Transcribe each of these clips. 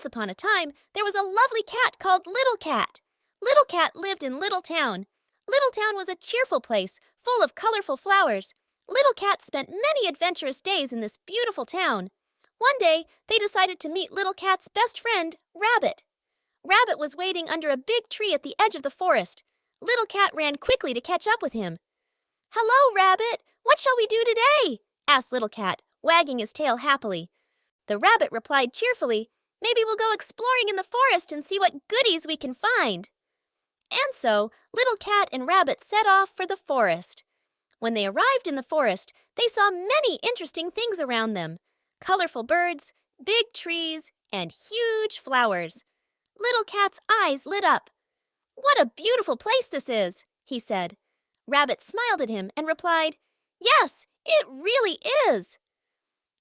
Once upon a time, there was a lovely cat called Little Cat. Little Cat lived in Little Town. Little Town was a cheerful place, full of colorful flowers. Little Cat spent many adventurous days in this beautiful town. One day, they decided to meet Little Cat's best friend, Rabbit. Rabbit was waiting under a big tree at the edge of the forest. Little Cat ran quickly to catch up with him. "Hello, Rabbit! What shall we do today?" asked Little Cat, wagging his tail happily. The rabbit replied cheerfully, "Maybe we'll go exploring in the forest and see what goodies we can find." And so, Little Cat and Rabbit set off for the forest. When they arrived in the forest, they saw many interesting things around them. Colorful birds, big trees, and huge flowers. Little Cat's eyes lit up. "What a beautiful place this is," he said. Rabbit smiled at him and replied, "Yes, it really is."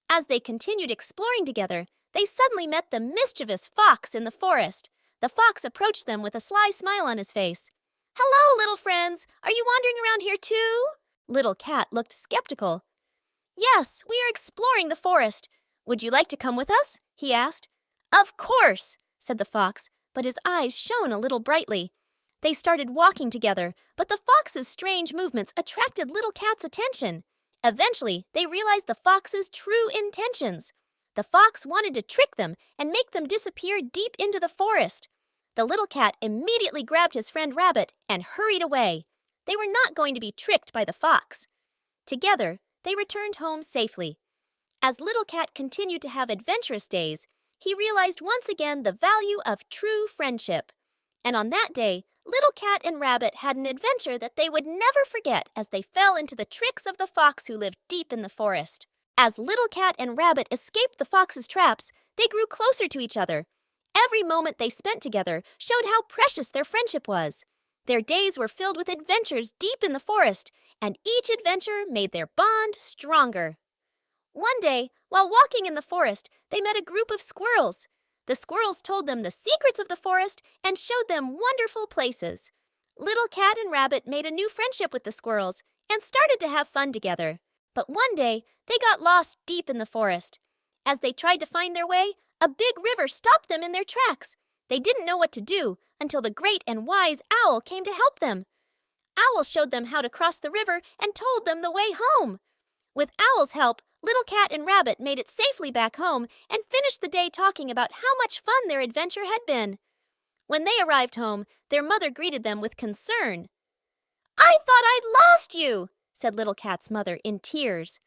As they continued exploring together, they suddenly met the mischievous fox in the forest. The fox approached them with a sly smile on his face. "Hello, little friends. Are you wandering around here too?" Little Cat looked skeptical. "Yes, we are exploring the forest. Would you like to come with us?" he asked. "Of course," said the fox, but his eyes shone a little brightly. They started walking together, but the fox's strange movements attracted Little Cat's attention. Eventually, they realized the fox's true intentions. The fox wanted to trick them and make them disappear deep into the forest. The little cat immediately grabbed his friend Rabbit and hurried away. They were not going to be tricked by the fox. Together, they returned home safely. As Little Cat continued to have adventurous days, he realized once again the value of true friendship. And on that day, Little Cat and Rabbit had an adventure that they would never forget as they fell into the tricks of the fox who lived deep in the forest. As Little Cat and Rabbit escaped the fox's traps, they grew closer to each other. Every moment they spent together showed how precious their friendship was. Their days were filled with adventures deep in the forest, and each adventure made their bond stronger. One day, while walking in the forest, they met a group of squirrels. The squirrels told them the secrets of the forest and showed them wonderful places. Little Cat and Rabbit made a new friendship with the squirrels and started to have fun together. But one day, they got lost deep in the forest. As they tried to find their way, a big river stopped them in their tracks. They didn't know what to do until the great and wise Owl came to help them. Owl showed them how to cross the river and told them the way home. With Owl's help, Little Cat and Rabbit made it safely back home and finished the day talking about how much fun their adventure had been. When they arrived home, their mother greeted them with concern. "I thought I'd lost you," said Little Cat's mother in tears.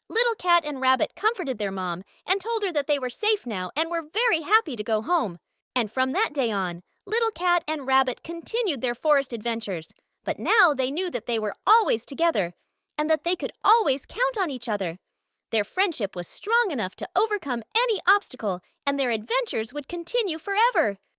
Little Cat and Rabbit comforted their mom and told her that they were safe now and were very happy to go home. And from that day on, Little Cat and Rabbit continued their forest adventures. But now they knew that they were always together and that they could always count on each other. Their friendship was strong enough to overcome any obstacle, and their adventures would continue forever.